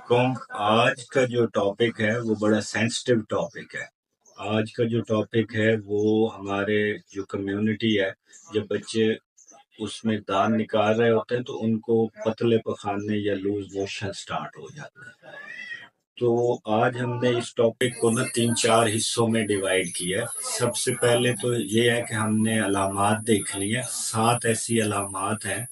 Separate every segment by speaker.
Speaker 1: علیکم۔ آج کا جو ٹاپک ہے وہ بڑا سینسٹیو ٹاپک ہے۔ آج کا جو ٹاپک ہے وہ ہمارے جو کمیونٹی ہے، جب بچے اس میں دان نکال رہے ہوتے ہیں تو ان کو پتلے پخانے یا لوز موشن سٹارٹ ہو جاتا ہے۔ تو آج ہم نے اس ٹاپک کو 3-4 حصوں میں ڈیوائیڈ کیا ہے۔ سب سے پہلے تو یہ ہے کہ ہم نے علامات دیکھ لی ہیں۔ 7 ایسی علامات ہیں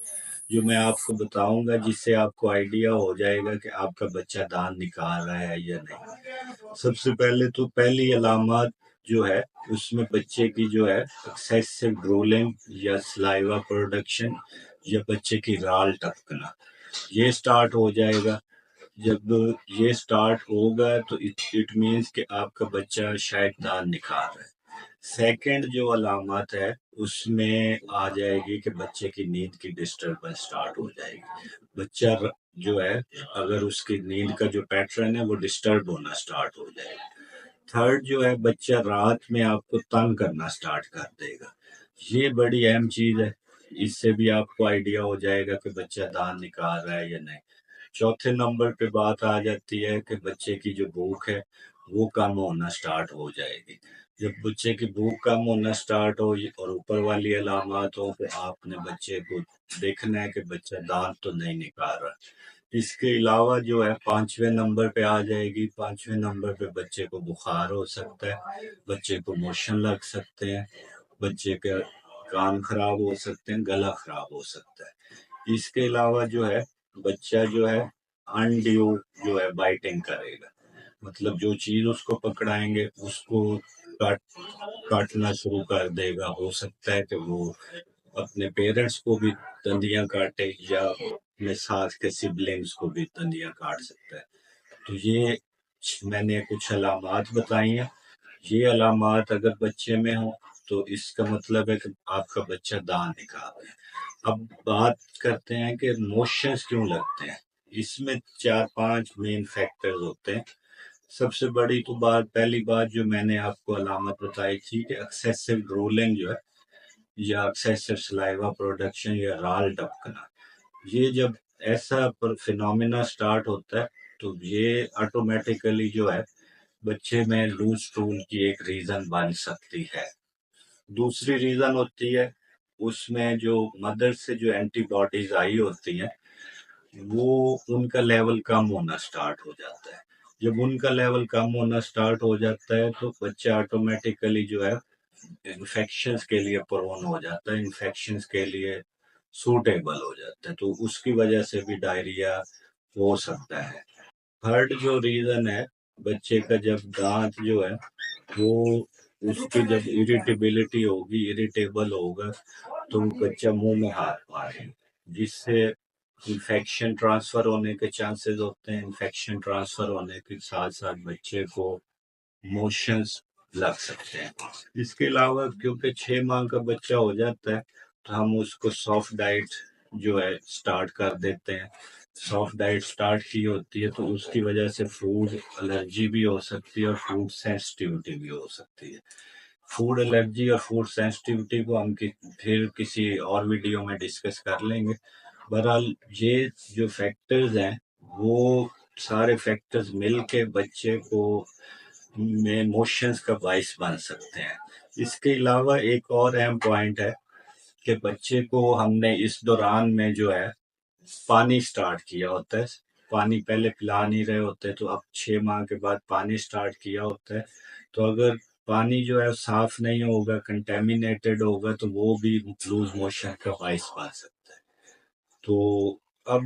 Speaker 1: جو میں آپ کو بتاؤں گا، جس سے آپ کو آئیڈیا ہو جائے گا کہ آپ کا بچہ دان نکال رہا ہے یا نہیں۔ سب سے پہلے تو پہلی علامات جو ہے اس میں بچے کی جو ہے ایکسیسو ڈرولنگ یا سلائیوا پروڈکشن یا بچے کی رال ٹپکنا، یہ سٹارٹ ہو جائے گا۔ جب یہ سٹارٹ ہوگا تو اٹ مینس کہ آپ کا بچہ شاید دان نکال رہا ہے۔ سیکنڈ جو علامات ہے اس میں آ جائے گی کہ بچے کی نیند کی ڈسٹربنس سٹارٹ ہو جائے گی۔ بچہ جو ہے اگر اس کی نیند کا جو پیٹرن ہے وہ ڈسٹرب ہونا سٹارٹ ہو جائے گا۔ تھرڈ جو ہے بچہ رات میں آپ کو تنگ کرنا سٹارٹ کر دے گا، یہ بڑی اہم چیز ہے۔ اس سے بھی آپ کو آئیڈیا ہو جائے گا کہ بچہ دان نکال رہا ہے یا نہیں۔ چوتھے نمبر پہ بات آ جاتی ہے کہ بچے کی جو بھوک ہے وہ کم ہونا سٹارٹ ہو جائے گی۔ جب بچے کی بھوک کم ہونا سٹارٹ ہو اور اوپر والی علامات ہو تو آپ نے بچے کو دیکھنا ہے کہ بچہ دانت تو نہیں نکال رہا۔ اس کے علاوہ جو ہے 5ویں نمبر پہ آ جائے گی۔ 5ویں نمبر پہ بچے کو بخار ہو سکتا ہے، بچے کو موشن لگ سکتے ہیں، بچے کے کان خراب ہو سکتے ہیں، گلا خراب ہو سکتا ہے۔ اس کے علاوہ جو ہے بچہ جو ہے انڈیو جو ہے بائٹنگ کرے گا، مطلب جو چیز اس کو پکڑائیں گے اس کو کاٹنا شروع کر دے گا۔ ہو سکتا ہے کہ وہ اپنے پیرنٹس کو بھی دندیاں کاٹے یا اپنے ساتھ کے سبلنگس کو بھی دندیاں کاٹ سکتا ہے۔ تو یہ میں نے کچھ علامات بتائی ہیں۔ یہ علامات اگر بچے میں ہوں تو اس کا مطلب ہے کہ آپ کا بچہ دان نکال رہا ہے۔ اب بات کرتے ہیں کہ موشنز کیوں لگتے ہیں۔ اس میں 4-5 مین فیکٹرز ہوتے ہیں۔ سب سے بڑی تو پہلی بات جو میں نے آپ کو علامت بتائی تھی کہ ایکسیسو ڈرولنگ جو ہے یا ایکسیسو سلائیوا پروڈکشن یا رال ٹپکنا، یہ جب ایسا فینومینا سٹارٹ ہوتا ہے تو یہ آٹومیٹیکلی جو ہے بچے میں لوز ٹول کی ایک ریزن بن سکتی ہے۔ دوسری ریزن ہوتی ہے اس میں جو مدر سے جو اینٹی باڈیز آئی ہوتی ہیں وہ ان کا لیول کم ہونا سٹارٹ ہو جاتا ہے۔ جب ان کا لیول کم ہونا سٹارٹ ہو جاتا ہے تو بچہ آٹومیٹیکلی جو ہے انفیکشنز کے لیے پرون ہو جاتا ہے، انفیکشنز کے لیے سوٹیبل ہو جاتا ہے، تو اس کی وجہ سے بھی ڈائریا ہو سکتا ہے۔ تھرڈ جو ریزن ہے بچے کا جب دانت جو ہے وہ اس کی جب اریٹیبلٹی ہوگی، اریٹیبل ہوگا تو بچہ منہ میں ہاتھ مارے، جس سے انفیکشن ٹرانسفر ہونے کے چانسز ہوتے ہیں۔ انفیکشن ٹرانسفر ہونے کے ساتھ ساتھ بچے کو موشنز لگ سکتے ہیں۔ اس کے علاوہ کیونکہ 6 ماہ کا بچہ ہو جاتا ہے تو ہم اس کو سافٹ ڈائٹ جو ہے سٹارٹ کر دیتے ہیں۔ سافٹ ڈائٹ سٹارٹ کی ہوتی ہے تو اس کی وجہ سے فوڈ الرجی بھی ہو سکتی ہے اور فوڈ سینسٹیوٹی بھی ہو سکتی ہے۔ فوڈ الرجی اور فوڈ سینسٹیوٹی کو ہم پھر کسی اور ویڈیو میں ڈسکس کر لیں گے۔ بہرحال یہ جو فیکٹرز ہیں وہ سارے فیکٹرز مل کے بچے کو میں موشنز کا باعث بن سکتے ہیں۔ اس کے علاوہ ایک اور اہم پوائنٹ ہے کہ بچے کو ہم نے اس دوران میں جو ہے پانی سٹارٹ کیا ہوتا ہے، پانی پہلے پلا نہیں رہے ہوتے تو اب 6 ماہ کے بعد پانی سٹارٹ کیا ہوتا ہے، تو اگر پانی جو ہے صاف نہیں ہوگا، کنٹیمینیٹڈ ہوگا تو وہ بھی لوز موشن کا باعث بن سکتا ہے۔ تو اب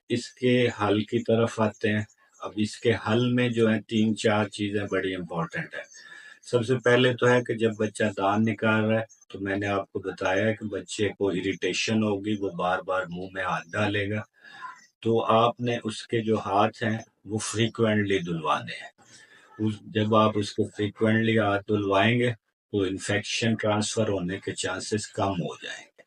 Speaker 1: اس کے حل کی طرف آتے ہیں۔ اب اس کے حل میں جو ہے 3-4 چیزیں بڑی امپورٹنٹ ہیں۔ سب سے پہلے تو ہے کہ جب بچہ دان نکال رہا ہے تو میں نے آپ کو بتایا کہ بچے کو اریٹیشن ہوگی، وہ بار بار منہ میں ہاتھ ڈالے گا، تو آپ نے اس کے جو ہاتھ ہیں وہ فریکوینٹلی دھلوانے ہیں۔ جب آپ اس کو فریکوینٹلی ہاتھ دھلوائیں گے تو انفیکشن ٹرانسفر ہونے کے چانسز کم ہو جائیں گے۔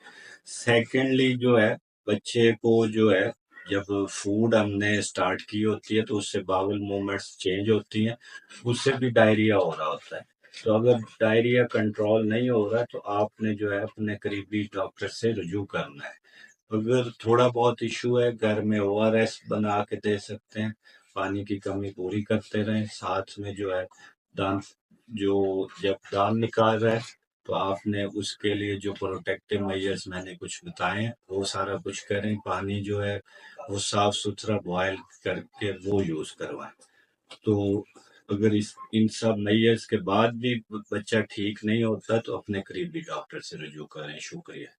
Speaker 1: سیکنڈلی جو ہے بچے کو جو ہے جب فوڈ ہم نے سٹارٹ کی ہوتی ہے تو اس سے باول موومنٹس چینج ہوتی ہیں، اس سے بھی ڈائریا ہو رہا ہوتا ہے۔ تو اگر ڈائریا کنٹرول نہیں ہو رہا تو آپ نے جو ہے اپنے قریبی ڈاکٹر سے رجوع کرنا ہے۔ اگر تھوڑا بہت ایشو ہے گھر میں ORS بنا کے دے سکتے ہیں، پانی کی کمی پوری کرتے رہیں، ساتھ میں جو ہے دان جب دان نکال رہے تو آپ نے اس کے لیے جو پروٹیکٹیو میجرز میں نے کچھ بتائے ہیں وہ سارا کچھ کریں، پانی جو ہے وہ صاف ستھرا بوائل کر کے وہ یوز کروائیں۔ تو اگر ان سب میجرز کے بعد بھی بچہ ٹھیک نہیں ہوتا تو اپنے قریبی ڈاکٹر سے رجوع کریں۔ شکریہ۔